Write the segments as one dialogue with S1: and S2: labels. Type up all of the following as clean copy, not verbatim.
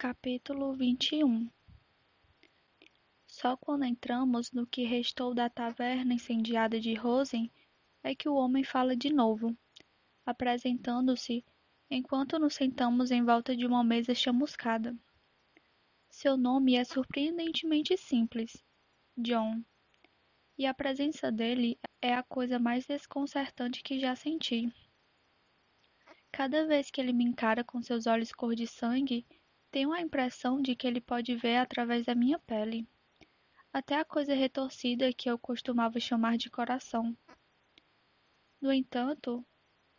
S1: Capítulo 21. Só quando entramos no que restou da taverna incendiada de Rosen é que o homem fala de novo, apresentando-se enquanto nos sentamos em volta de uma mesa chamuscada. Seu nome é surpreendentemente simples, John, e a presença dele é a coisa mais desconcertante que já senti. Cada vez que ele me encara com seus olhos cor de sangue, tenho a impressão de que ele pode ver através da minha pele. Até a coisa retorcida que eu costumava chamar de coração. No entanto,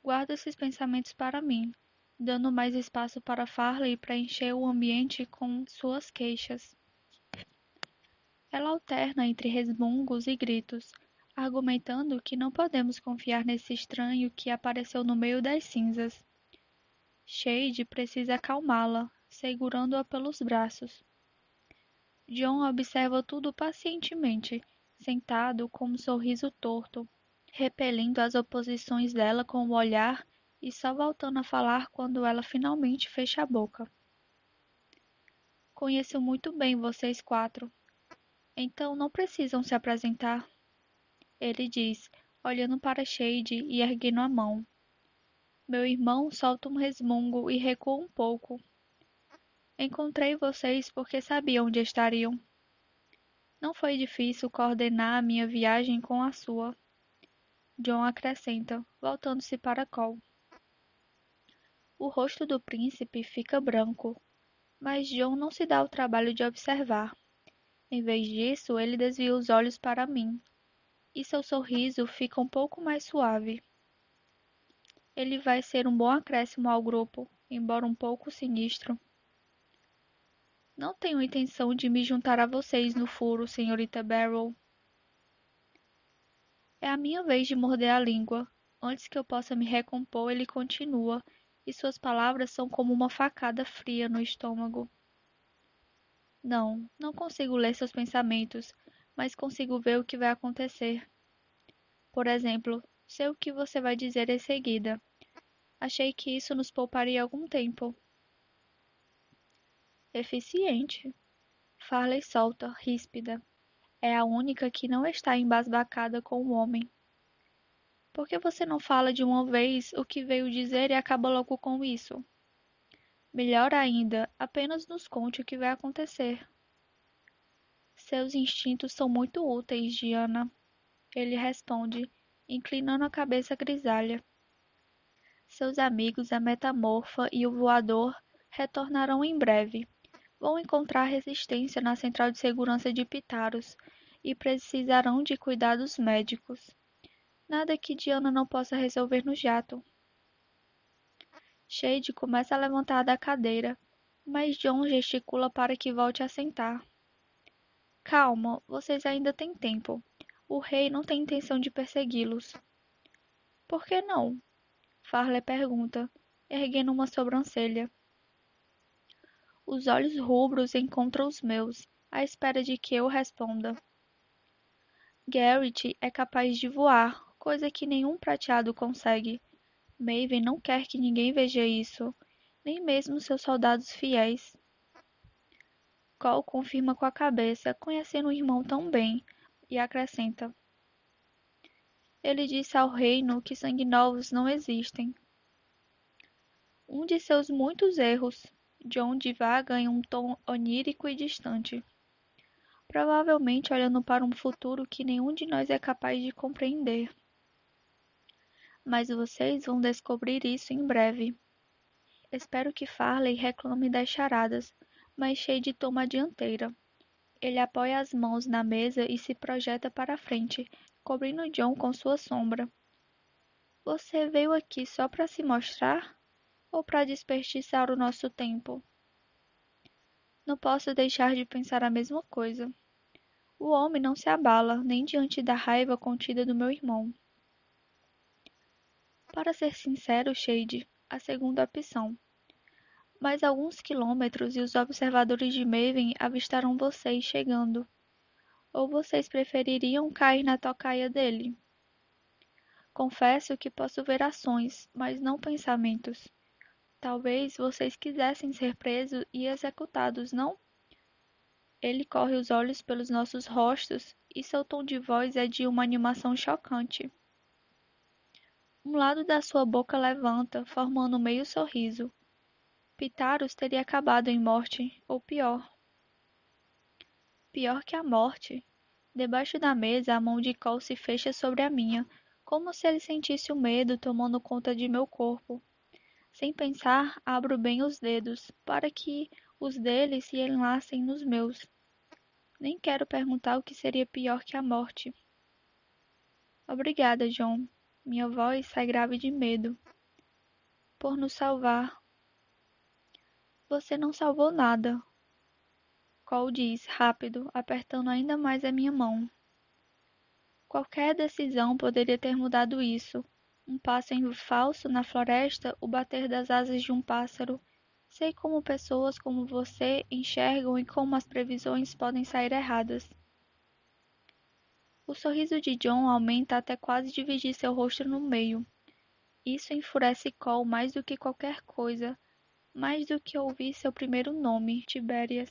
S1: guardo esses pensamentos para mim, dando mais espaço para Farley preencher o ambiente com suas queixas. Ela alterna entre resmungos e gritos, argumentando que não podemos confiar nesse estranho que apareceu no meio das cinzas. Shade precisa acalmá-la, segurando-a pelos braços. John observa tudo pacientemente, sentado com um sorriso torto, repelindo as oposições dela com o olhar e só voltando a falar quando ela finalmente fecha a boca. Conheço muito bem vocês quatro, então não precisam se apresentar, ele diz, olhando para Shade e erguendo a mão. Meu irmão solta um resmungo e recua um pouco. Encontrei vocês porque sabia onde estariam. Não foi difícil coordenar a minha viagem com a sua. John acrescenta, voltando-se para Cole. O rosto do príncipe fica branco, mas John não se dá o trabalho de observar. Em vez disso, ele desvia os olhos para mim, e seu sorriso fica um pouco mais suave. Ele vai ser um bom acréscimo ao grupo, embora um pouco sinistro. Não tenho intenção de me juntar a vocês no furo, senhorita Barrow. É a minha vez de morder a língua. Antes que eu possa me recompor, ele continua, e suas palavras são como uma facada fria no estômago. Não consigo ler seus pensamentos, mas consigo ver o que vai acontecer. Por exemplo, sei o que você vai dizer em seguida. Achei que isso nos pouparia algum tempo. Eficiente. Farley solta, ríspida. É a única que não está embasbacada com o homem. Por que você não fala de uma vez o que veio dizer e acaba logo com isso? Melhor ainda, apenas nos conte o que vai acontecer. Seus instintos são muito úteis, Diana, ele responde, inclinando a cabeça grisalha. Seus amigos, a Metamorfa e o Voador, retornarão em breve. Vão encontrar resistência na central de segurança de Pitaros e precisarão de cuidados médicos. Nada que Diana não possa resolver no jato. Shade começa a levantar da cadeira, mas John gesticula para que volte a sentar. Calma, vocês ainda têm tempo. O rei não tem intenção de persegui-los. Por que não? Farley pergunta, erguendo uma sobrancelha. Os olhos rubros encontram os meus, à espera de que eu responda. Garrett é capaz de voar, coisa que nenhum prateado consegue. Maven não quer que ninguém veja isso, nem mesmo seus soldados fiéis. Cole confirma com a cabeça, conhecendo o irmão tão bem, e acrescenta. Ele disse ao reino que sanguinovos não existem. Um de seus muitos erros, John divaga em um tom onírico e distante, provavelmente olhando para um futuro que nenhum de nós é capaz de compreender. Mas vocês vão descobrir isso em breve. Espero que Farley reclame das charadas, mas Shade toma a dianteira. Ele apoia as mãos na mesa e se projeta para a frente, cobrindo John com sua sombra. Você veio aqui só para se mostrar? Ou para desperdiçar o nosso tempo? Não posso deixar de pensar a mesma coisa. O homem não se abala, nem diante da raiva contida do meu irmão. Para ser sincero, Shade, a segunda opção. Mais alguns quilômetros e os observadores de Maven avistarão vocês chegando. Ou vocês prefeririam cair na tocaia dele? Confesso que posso ver ações, mas não pensamentos. Talvez vocês quisessem ser presos e executados, não? Ele corre os olhos pelos nossos rostos e seu tom de voz é de uma animação chocante. Um lado da sua boca levanta, formando um meio sorriso. Pitaros teria acabado em morte, ou pior. Pior que a morte. Debaixo da mesa, a mão de Cole se fecha sobre a minha, como se ele sentisse o medo tomando conta de meu corpo. Sem pensar, abro bem os dedos, para que os dele se enlacem nos meus. Nem quero perguntar o que seria pior que a morte. Obrigada, John. Minha voz sai grave de medo. Por nos salvar. Você não salvou nada. Cole diz, rápido, apertando ainda mais a minha mão. Qualquer decisão poderia ter mudado isso. Um passo em falso na floresta, o bater das asas de um pássaro. Sei como pessoas como você enxergam e como as previsões podem sair erradas. O sorriso de John aumenta até quase dividir seu rosto no meio. Isso enfurece Cole mais do que qualquer coisa, mais do que ouvir seu primeiro nome, Tiberias.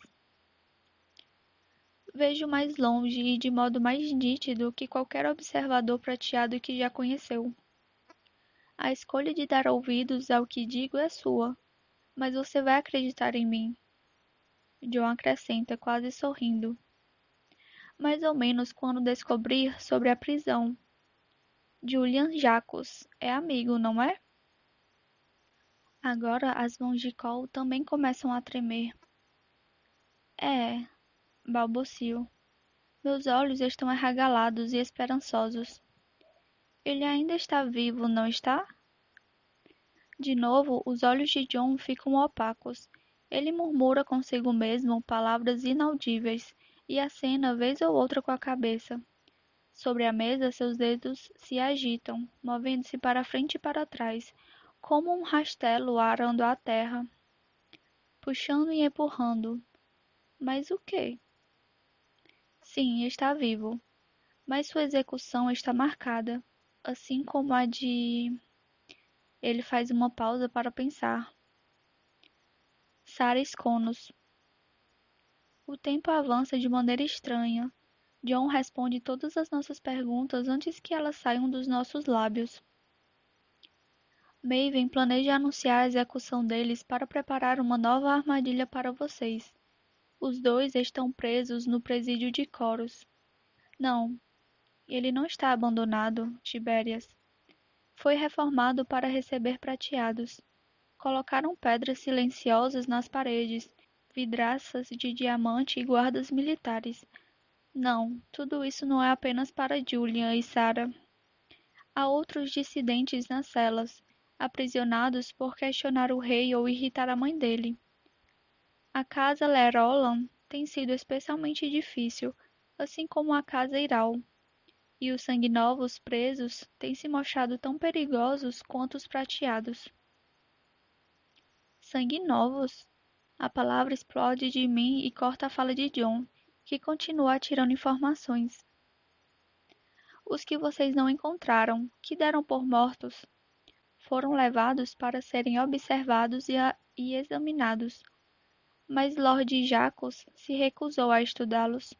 S1: Vejo mais longe e de modo mais nítido que qualquer observador prateado que já conheceu. A escolha de dar ouvidos ao que digo é sua, mas você vai acreditar em mim. John acrescenta, quase sorrindo. Mais ou menos quando descobrir sobre a prisão. Julian Jacos é amigo, não é? Agora as mãos de Cole também começam a tremer. É, balbucio. Meus olhos estão arregalados e esperançosos. Ele ainda está vivo, não está? De novo, os olhos de John ficam opacos. Ele murmura consigo mesmo palavras inaudíveis e acena vez ou outra com a cabeça. Sobre a mesa, seus dedos se agitam, movendo-se para frente e para trás, como um rastelo arando a terra, puxando e empurrando. Mas o quê? Sim, está vivo, mas sua execução está marcada, assim como a de... Ele faz uma pausa para pensar. Sarah Skonos. O tempo avança de maneira estranha. John responde todas as nossas perguntas antes que elas saiam dos nossos lábios. Maven planeja anunciar a execução deles para preparar uma nova armadilha para vocês. Os dois estão presos no presídio de Coros. Não, ele não está abandonado, Tiberias. Foi reformado para receber prateados. Colocaram pedras silenciosas nas paredes, vidraças de diamante e guardas militares. Não, tudo isso não é apenas para Julian e Sarah. Há outros dissidentes nas celas, aprisionados por questionar o rei ou irritar a mãe dele. A casa Lerolan tem sido especialmente difícil, assim como a casa Iral, e os sanguinovos presos têm se mostrado tão perigosos quanto os prateados. Sanguinovos? A palavra explode de mim e corta a fala de John, que continua atirando informações. Os que vocês não encontraram, que deram por mortos, foram levados para serem observados e examinados, mas Lord Jacques se recusou a estudá-los.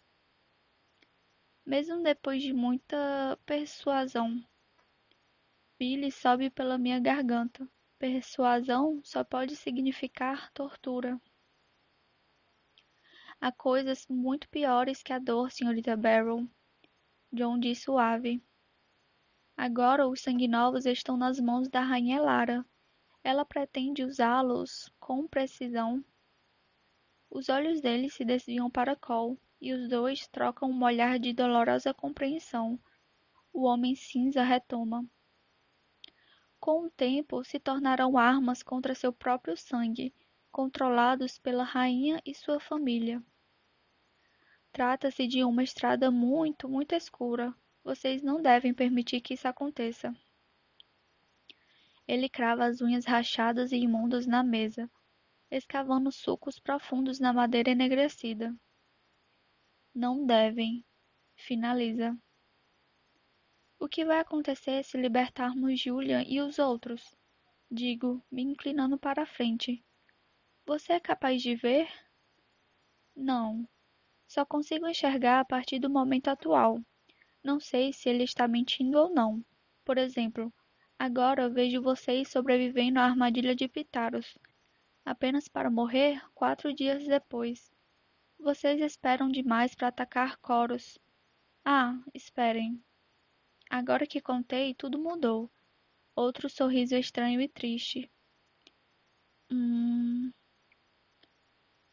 S1: Mesmo depois de muita persuasão, Billy sobe pela minha garganta. Persuasão só pode significar tortura. Há coisas muito piores que a dor, senhorita Barrow. John diz suave. Agora os sanguinovos estão nas mãos da rainha Lara. Ela pretende usá-los com precisão. Os olhos dele se desviam para Cole, e os dois trocam um olhar de dolorosa compreensão. O homem cinza retoma. Com o tempo, se tornarão armas contra seu próprio sangue, controlados pela rainha e sua família. Trata-se de uma estrada muito, muito escura. Vocês não devem permitir que isso aconteça. Ele crava as unhas rachadas e imundas na mesa, escavando sulcos profundos na madeira enegrecida. Não devem, finaliza. O que vai acontecer se libertarmos Julian e os outros? digo, me inclinando para a frente. Você é capaz de ver? Não. Só consigo enxergar a partir do momento atual. Não sei se ele está mentindo ou não. Por exemplo, agora vejo vocês sobrevivendo à armadilha de Pitaros, apenas para morrer 4 dias depois. Vocês esperam demais para atacar Coros. Ah, esperem. Agora que contei, tudo mudou. Outro sorriso estranho e triste. Hum,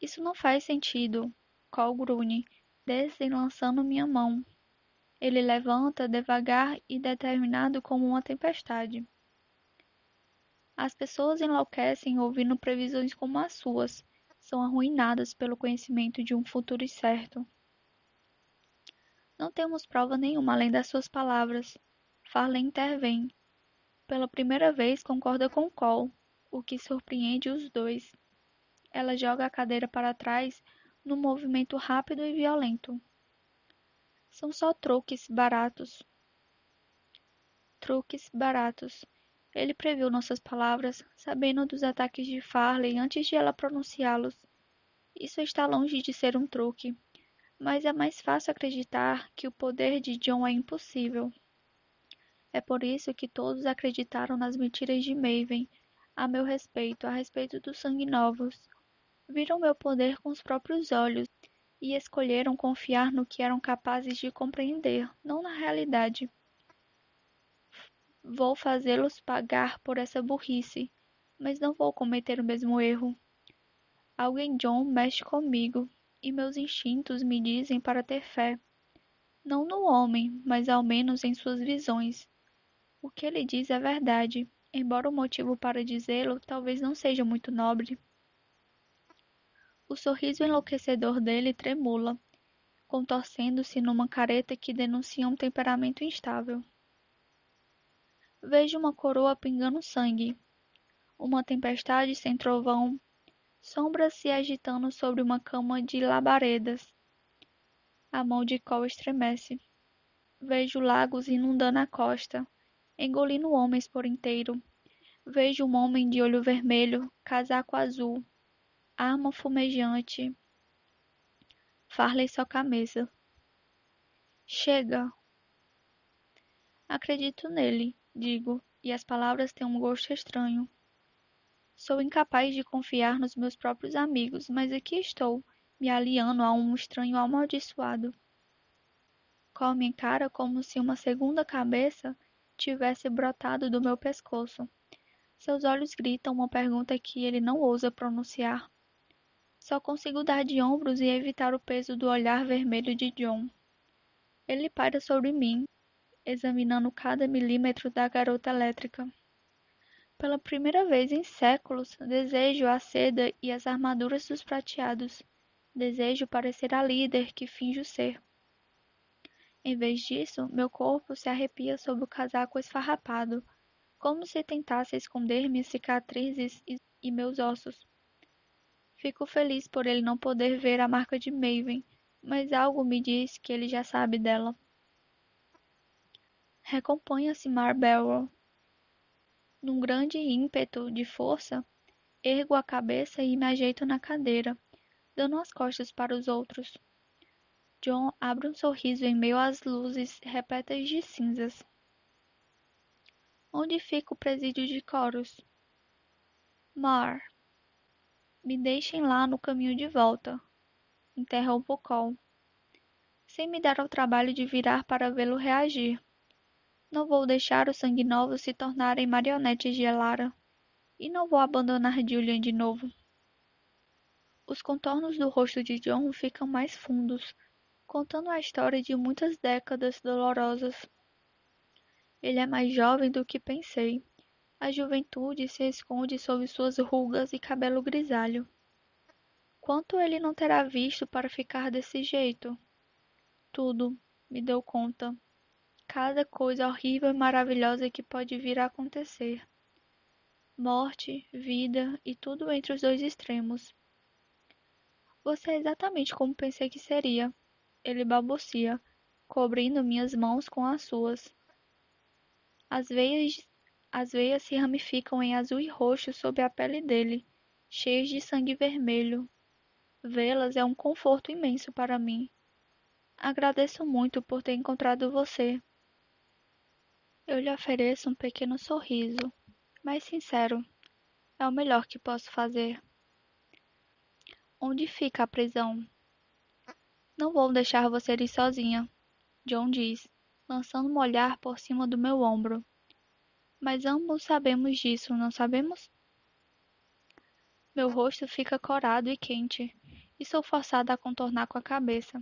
S1: isso não faz sentido. Call Grune, desenlaçando minha mão. Ele levanta devagar e determinado como uma tempestade. As pessoas enlouquecem ouvindo previsões como as suas. São arruinadas pelo conhecimento de um futuro incerto. Não temos prova nenhuma além das suas palavras. Farley intervém. Pela primeira vez concorda com Cole, o que surpreende os dois. Ela joga a cadeira para trás num movimento rápido e violento. São só truques baratos. Truques baratos. Ele previu nossas palavras, sabendo dos ataques de Farley antes de ela pronunciá-los. Isso está longe de ser um truque, mas é mais fácil acreditar que o poder de Jon é impossível. É por isso que todos acreditaram nas mentiras de Maven, a meu respeito, a respeito dos sanguinovos. Viram meu poder com os próprios olhos e escolheram confiar no que eram capazes de compreender, não na realidade. Vou fazê-los pagar por essa burrice, mas não vou cometer o mesmo erro. Algo em Jon mexe comigo, e meus instintos me dizem para ter fé. Não no homem, mas ao menos em suas visões. O que ele diz é verdade, embora o motivo para dizê-lo talvez não seja muito nobre. O sorriso enlouquecedor dele tremula, contorcendo-se numa careta que denuncia um temperamento instável. Vejo uma coroa pingando sangue, uma tempestade sem trovão, sombras se agitando sobre uma cama de labaredas. A mão de Cole estremece. Vejo lagos inundando a costa, engolindo homens por inteiro. Vejo um homem de olho vermelho, casaco azul, arma fumejante. Farley soca a mesa. Chega! Acredito nele, digo, e as palavras têm um gosto estranho. Sou incapaz de confiar nos meus próprios amigos, mas aqui estou, me aliando a um estranho amaldiçoado. Cole me encara como se uma segunda cabeça tivesse brotado do meu pescoço. Seus olhos gritam uma pergunta que ele não ousa pronunciar. Só consigo dar de ombros e evitar o peso do olhar vermelho de Jon. Ele paira sobre mim, examinando cada milímetro da garota elétrica. Pela primeira vez em séculos, desejo a seda e as armaduras dos prateados. Desejo parecer a líder que finjo ser. Em vez disso, meu corpo se arrepia sob o casaco esfarrapado, como se tentasse esconder minhas cicatrizes e meus ossos. Fico feliz por ele não poder ver a marca de Maven, mas algo me diz que ele já sabe dela. Recomponha-se Marbell. Num grande ímpeto de força, ergo a cabeça e me ajeito na cadeira, dando as costas para os outros. Jon abre um sorriso em meio às luzes repletas de cinzas. Onde fica o presídio de Corus? Mar. Me deixem lá no caminho de volta, interrompo Cole, sem me dar ao trabalho de virar para vê-lo reagir. Não vou deixar os sanguinovos se tornarem marionetes de Elara, e não vou abandonar Julian de novo. Os contornos do rosto de Jon ficam mais fundos, contando a história de muitas décadas dolorosas. Ele é mais jovem do que pensei. A juventude se esconde sob suas rugas e cabelo grisalho. Quanto ele não terá visto para ficar desse jeito? Tudo, me deu conta. Cada coisa horrível e maravilhosa que pode vir a acontecer. Morte, vida e tudo entre os dois extremos. Você é exatamente como pensei que seria. Ele balbucia, cobrindo minhas mãos com as suas. As veias As veias se ramificam em azul e roxo sob a pele dele, cheias de sangue vermelho. Vê-las é um conforto imenso para mim. Agradeço muito por ter encontrado você. Eu lhe ofereço um pequeno sorriso, mas sincero, é o melhor que posso fazer. Onde fica a prisão? Não vou deixar você ir sozinha, John diz, lançando um olhar por cima do meu ombro. Mas ambos sabemos disso, não sabemos? Meu rosto fica corado e quente, e sou forçada a contornar com a cabeça.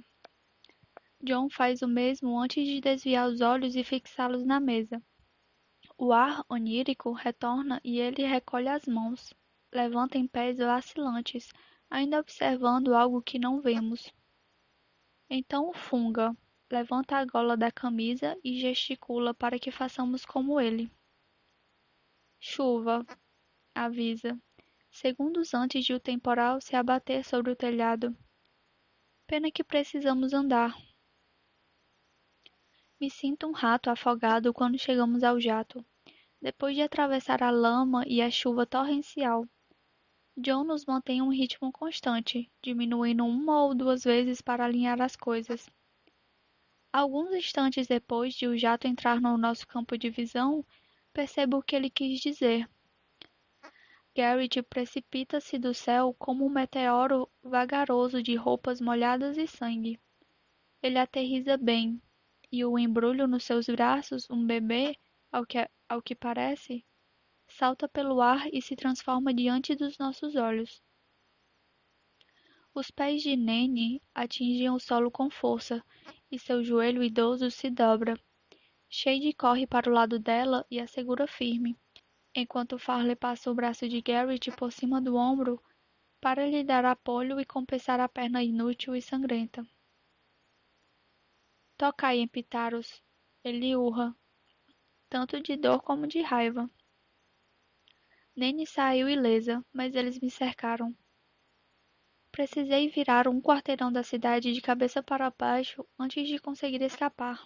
S1: John faz o mesmo antes de desviar os olhos e fixá-los na mesa. O ar onírico retorna e ele recolhe as mãos. Levanta em pés vacilantes, ainda observando algo que não vemos. Então o Funga levanta a gola da camisa e gesticula para que façamos como ele. Chuva, avisa, segundos antes de o temporal se abater sobre o telhado. Pena que precisamos andar. Me sinto um rato afogado quando chegamos ao jato, depois de atravessar a lama e a chuva torrencial. John nos mantém um ritmo constante, diminuindo uma ou duas vezes para alinhar as coisas. Alguns instantes depois de o jato entrar no nosso campo de visão, percebo o que ele quis dizer. Garrett precipita-se do céu como um meteoro vagaroso de roupas molhadas e sangue. Ele aterriza bem, e o embrulho nos seus braços, um bebê, ao que parece, salta pelo ar e se transforma diante dos nossos olhos. Os pés de Nene atingem o solo com força, e seu joelho idoso se dobra. Shade corre para o lado dela e a segura firme, enquanto Farley passa o braço de Garrett por cima do ombro para lhe dar apoio e compensar a perna inútil e sangrenta. Tocai em Pitaros, ele urra, tanto de dor como de raiva. Nene saiu ilesa, mas eles me cercaram. Precisei virar um quarteirão da cidade de cabeça para baixo antes de conseguir escapar.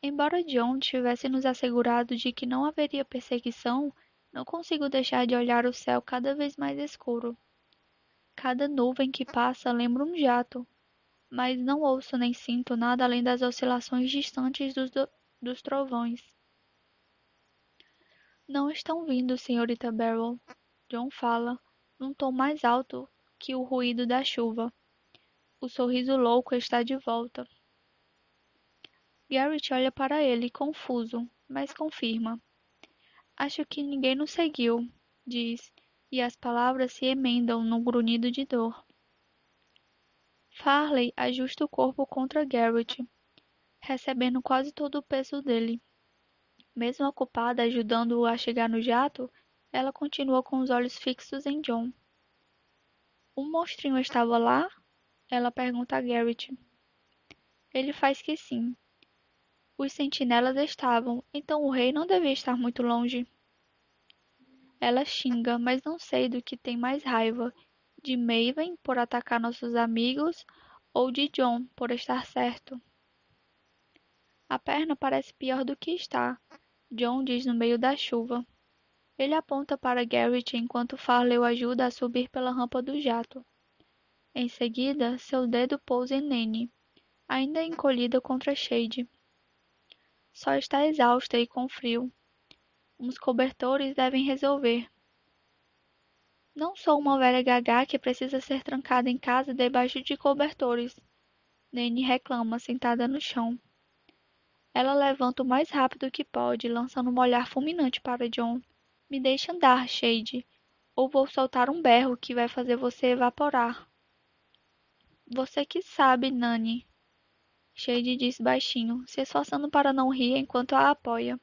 S1: Embora John tivesse nos assegurado de que não haveria perseguição, não consigo deixar de olhar o céu cada vez mais escuro. Cada nuvem que passa lembra um jato, mas não ouço nem sinto nada além das oscilações distantes dos trovões. Não estão vindo, senhorita Barrel. John fala, num tom mais alto que o ruído da chuva. O sorriso louco está de volta. Garrett olha para ele, confuso, mas confirma. Acho que ninguém nos seguiu, diz, e as palavras se emendam num grunhido de dor. Farley ajusta o corpo contra Garrett, recebendo quase todo o peso dele. Mesmo ocupada ajudando-o a chegar no jato, ela continua com os olhos fixos em John. O monstrinho estava lá? Ela pergunta a Garrett. Ele faz que sim. Os sentinelas estavam, então o rei não devia estar muito longe. Ela xinga, mas não sei do que tem mais raiva, de Maven por atacar nossos amigos ou de John por estar certo. A perna parece pior do que está, John diz no meio da chuva. Ele aponta para Garrett enquanto Farley o ajuda a subir pela rampa do jato. Em seguida, seu dedo pousa em Nene, ainda encolhida contra Shade. Só está exausta e com frio. Uns cobertores devem resolver. Não sou uma velha gagá que precisa ser trancada em casa debaixo de cobertores. Nene reclama, sentada no chão. Ela levanta o mais rápido que pode, lançando um olhar fulminante para John. Me deixe andar, Shade, ou vou soltar um berro que vai fazer você evaporar. Você que sabe, Nani. Shade diz baixinho, se esforçando para não rir enquanto a apoia.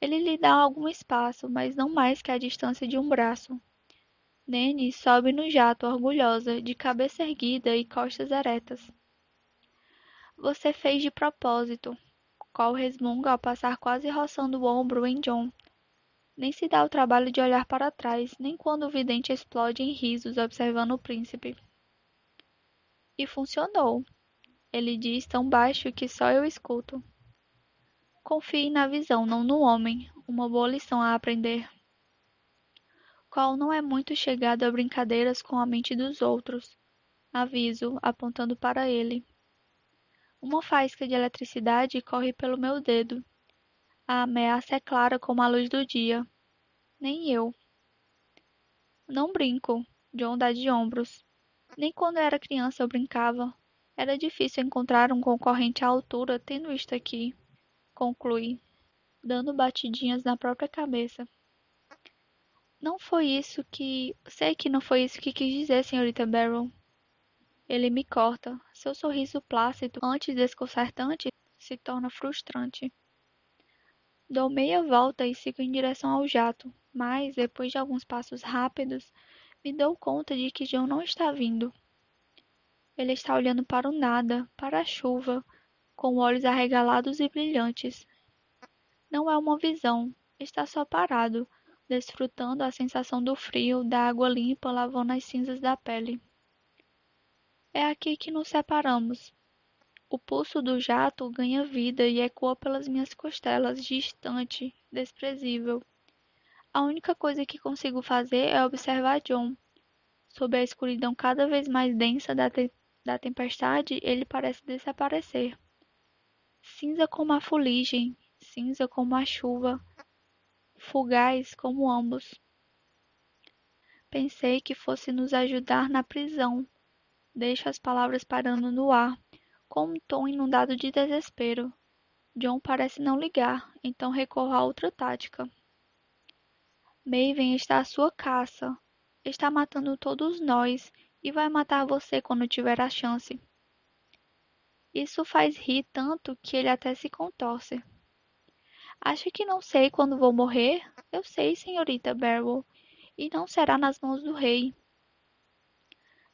S1: Ele lhe dá algum espaço, mas não mais que a distância de um braço. Nene sobe no jato orgulhosa, de cabeça erguida e costas eretas. Você fez de propósito, Cole resmunga ao passar quase roçando o ombro em John. Nem se dá o trabalho de olhar para trás, nem quando o vidente explode em risos observando o príncipe. E funcionou, ele diz tão baixo que só eu escuto. Confie na visão, não no homem. uma boa lição a aprender. Cole não é muito chegado a brincadeiras com a mente dos outros. Aviso, apontando para ele. Uma faísca de eletricidade corre pelo meu dedo. A ameaça é clara como a luz do dia. Nem eu. Não brinco. John dá de ombros. Nem quando era criança eu brincava. Era difícil encontrar um concorrente à altura tendo isto aqui, conclui, dando batidinhas na própria cabeça. Não foi isso que. Sei que não foi isso que quis dizer, senhorita Barrow. Ele me corta. Seu sorriso plácido, antes desconcertante, se torna frustrante. Dou meia volta e sigo em direção ao jato, mas, depois de alguns passos rápidos, me dou conta de que John não está vindo. Ele está olhando para o nada, para a chuva, com olhos arregalados e brilhantes. Não é uma visão, está só parado, desfrutando a sensação do frio, da água limpa lavando as cinzas da pele. É aqui que nos separamos. O pulso do jato ganha vida e ecoa pelas minhas costelas, distante, desprezível. A única coisa que consigo fazer é observar John. Sob a escuridão cada vez mais densa da tempestade, ele parece desaparecer. Cinza como a fuligem, cinza como a chuva, fugaz como ambos. Pensei que fosse nos ajudar na prisão. Deixo as palavras parando no ar, com um tom inundado de desespero. John parece não ligar, então recorro a outra tática. Maven está à sua caça. Está matando todos nós e vai matar você quando tiver a chance. Isso faz rir tanto que ele até se contorce. Acha que não sei quando vou morrer? Eu sei, senhorita Barrow, e não será nas mãos do rei.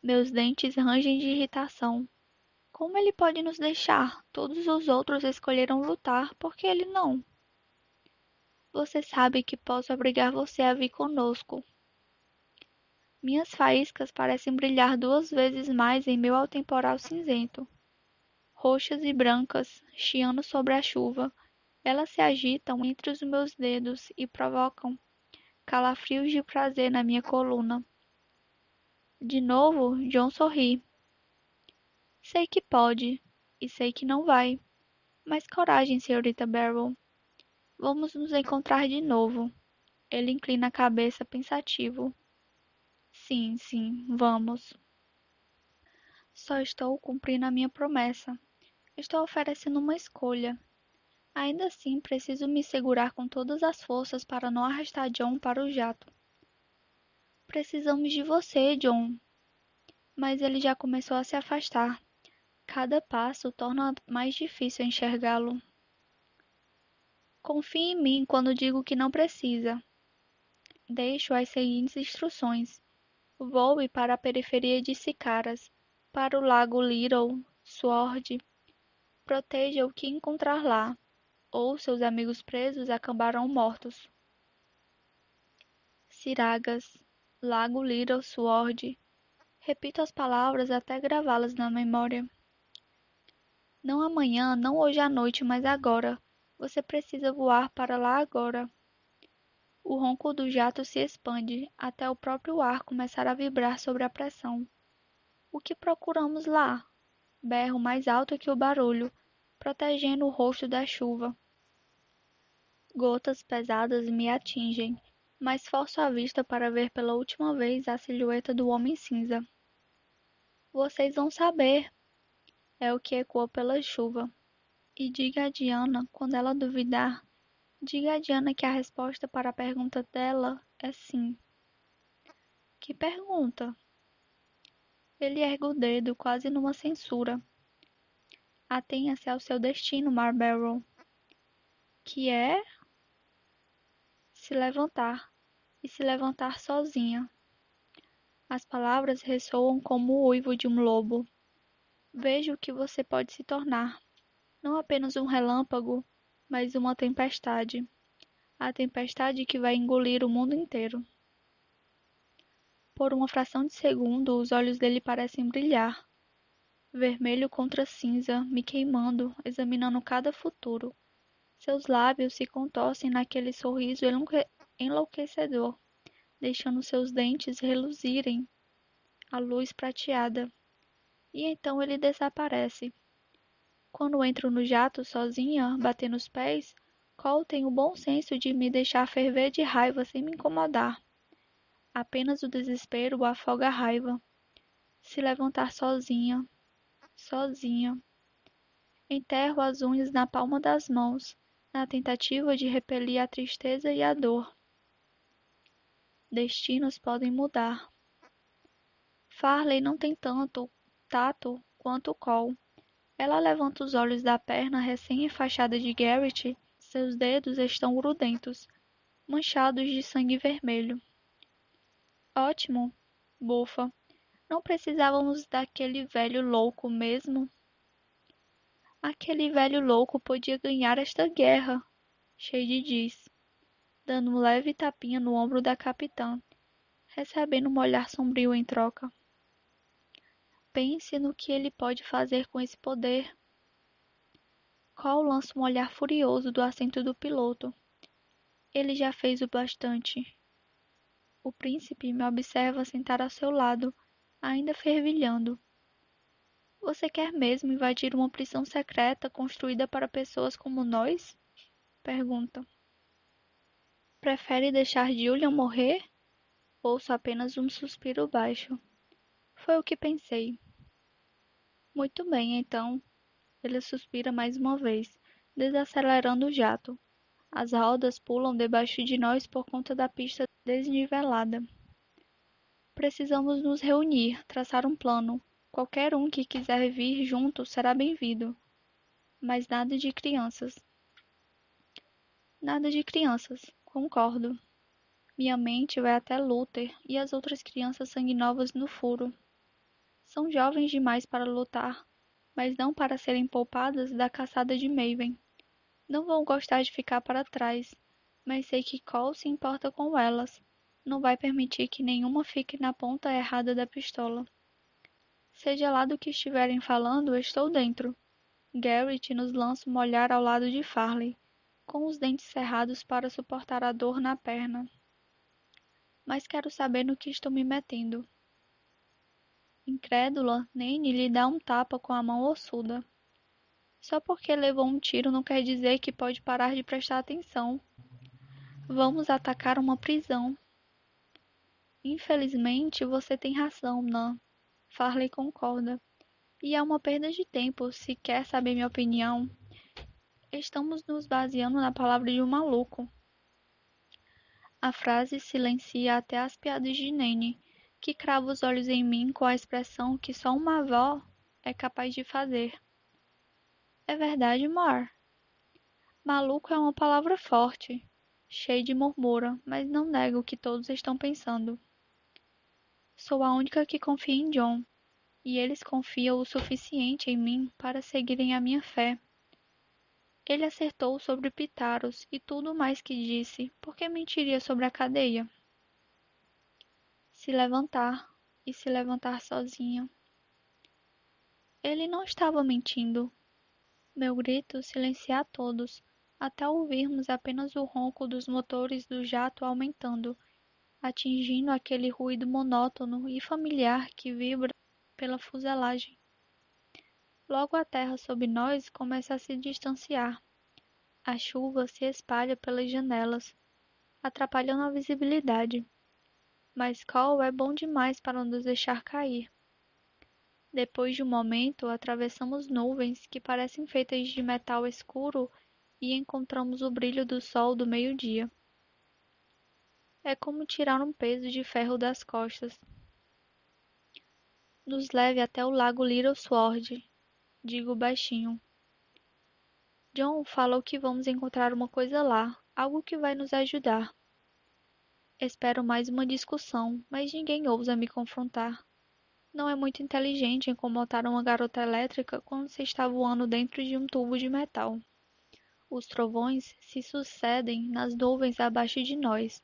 S1: Meus dentes rangem de irritação. Como ele pode nos deixar? Todos os outros escolheram lutar, por que ele não? Você sabe que posso obrigar você a vir conosco. Minhas faíscas parecem brilhar 2 vezes mais em meu altemporal cinzento. Roxas e brancas, chiando sobre a chuva, elas se agitam entre os meus dedos e provocam calafrios de prazer na minha coluna. De novo, John sorri. Sei que pode, e sei que não vai. Mas coragem, senhorita Barrow. Vamos nos encontrar de novo. Ele inclina a cabeça pensativo. Sim, sim, vamos. Só estou cumprindo a minha promessa. Estou oferecendo uma escolha. Ainda assim, preciso me segurar com todas as forças para não arrastar John para o jato. Precisamos de você, John. Mas ele já começou a se afastar. Cada passo torna mais difícil enxergá-lo. Confie em mim quando digo que não precisa. Deixo as seguintes instruções. Voe para a periferia de Sicaras, para o lago Little Sword. Proteja o que encontrar lá, ou seus amigos presos acabarão mortos. Ciragas, lago Little Sword. Repito as palavras até gravá-las na memória. Não amanhã, não hoje à noite, mas agora. Você precisa voar para lá agora. O ronco do jato se expande, até o próprio ar começar a vibrar sob a pressão. O que procuramos lá? Berro mais alto que o barulho, protegendo o rosto da chuva. Gotas pesadas me atingem, mas forço a vista para ver pela última vez a silhueta do homem cinza. Vocês vão saber, é o que ecoa pela chuva. E diga a Diana, quando ela duvidar, diga a Diana que a resposta para a pergunta dela é sim. Que pergunta? Ele ergue o dedo, quase numa censura. Atenha-se ao seu destino, Marlborough. Que é se levantar, e se levantar sozinha. As palavras ressoam como o uivo de um lobo. Veja o que você pode se tornar. Não apenas um relâmpago, mas uma tempestade. A tempestade que vai engolir o mundo inteiro. Por uma fração de segundo, os olhos dele parecem brilhar. Vermelho contra cinza, me queimando, examinando cada futuro. Seus lábios se contorcem naquele sorriso enlouquecedor, deixando seus dentes reluzirem à luz prateada. E então ele desaparece. Quando entro no jato sozinha, batendo os pés, Cole tem o bom senso de me deixar ferver de raiva sem me incomodar. Apenas o desespero afoga a raiva. Se levantar sozinha, sozinha. Enterro as unhas na palma das mãos, na tentativa de repelir a tristeza e a dor. Destinos podem mudar. Farley não tem tanto tato quanto Cole. Ela levanta os olhos da perna recém-enfaixada de Garrett. Seus dedos estão grudentos, manchados de sangue vermelho. Ótimo, bufa. Não precisávamos daquele velho louco mesmo? Aquele velho louco podia ganhar esta guerra, Shade diz, dando um leve tapinha no ombro da capitã, recebendo um olhar sombrio em troca. Pense no que ele pode fazer com esse poder. Cole lança um olhar furioso do assento do piloto. Ele já fez o bastante. O príncipe me observa sentar ao seu lado, ainda fervilhando. Você quer mesmo invadir uma prisão secreta construída para pessoas como nós? Pergunta. Prefere deixar Julian morrer? Ouço apenas um suspiro baixo. Foi o que pensei. Muito bem, então. Ele suspira mais uma vez, desacelerando o jato. As rodas pulam debaixo de nós por conta da pista desnivelada. Precisamos nos reunir, traçar um plano. Qualquer um que quiser vir junto será bem-vindo. Mas nada de crianças. Nada de crianças, concordo. Minha mente vai até Luther e as outras crianças sanguinovas no furo. São jovens demais para lutar, mas não para serem poupadas da caçada de Maven. Não vão gostar de ficar para trás, mas sei que Cole se importa com elas. Não vai permitir que nenhuma fique na ponta errada da pistola. Seja lá do que estiverem falando, estou dentro. Garrett nos lança um olhar ao lado de Farley, com os dentes cerrados para suportar a dor na perna. Mas quero saber no que estou me metendo. Incrédula, Nene lhe dá um tapa com a mão ossuda. Só porque levou um tiro não quer dizer que pode parar de prestar atenção. Vamos atacar uma prisão. Infelizmente, você tem razão, Nan. Farley concorda. E é uma perda de tempo, se quer saber minha opinião. Estamos nos baseando na palavra de um maluco. A frase silencia até as piadas de Nene, que crava os olhos em mim com a expressão que só uma avó é capaz de fazer. É verdade, Mar? Maluco é uma palavra forte. Shade murmura, mas não nega o que todos estão pensando. Sou a única que confia em John, e eles confiam o suficiente em mim para seguirem a minha fé. Ele acertou sobre Pitaros e tudo mais que disse, por que mentiria sobre a cadeia? Se levantar, e se levantar sozinha. Ele não estava mentindo. Meu grito silencia a todos, até ouvirmos apenas o ronco dos motores do jato aumentando, atingindo aquele ruído monótono e familiar que vibra pela fuselagem. Logo a terra sob nós começa a se distanciar. A chuva se espalha pelas janelas, atrapalhando a visibilidade. Mas Cole é bom demais para nos deixar cair. Depois de um momento, atravessamos nuvens que parecem feitas de metal escuro e encontramos o brilho do sol do meio-dia. É como tirar um peso de ferro das costas. Nos leve até o lago Little Sword, digo baixinho. John falou que vamos encontrar uma coisa lá, algo que vai nos ajudar. Espero mais uma discussão, mas ninguém ousa me confrontar. Não é muito inteligente incomodar uma garota elétrica quando se está voando dentro de um tubo de metal. Os trovões se sucedem nas nuvens abaixo de nós,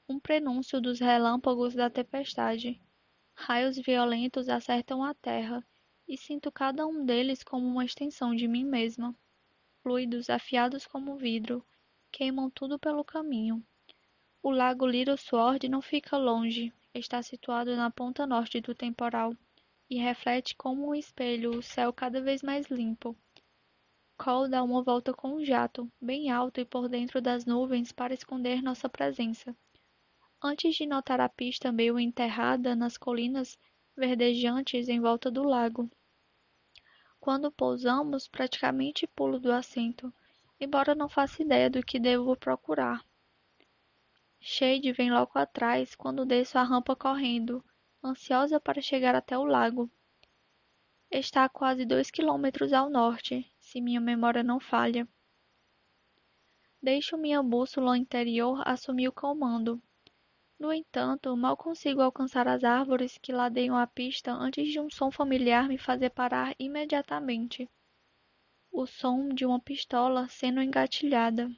S1: um prenúncio dos relâmpagos da tempestade. Raios violentos acertam a terra, e sinto cada um deles como uma extensão de mim mesma. fluidos afiados como vidro queimam tudo pelo caminho. O lago Little Sword não fica longe, está situado na ponta norte do temporal e reflete como um espelho o céu cada vez mais limpo. Cole dá uma volta com um jato, bem alto e por dentro das nuvens para esconder nossa presença. Antes de notar a pista meio enterrada nas colinas verdejantes em volta do lago. Quando pousamos, praticamente pulo do assento, embora não faça ideia do que devo procurar. Shade vem logo atrás quando desço a rampa correndo, ansiosa para chegar até o lago. Está a quase 2 quilômetros ao norte, se minha memória não falha. Deixo minha bússola interior assumir o comando. No entanto, mal consigo alcançar as árvores que ladeiam a pista antes de um som familiar me fazer parar imediatamente. O som de uma pistola sendo engatilhada.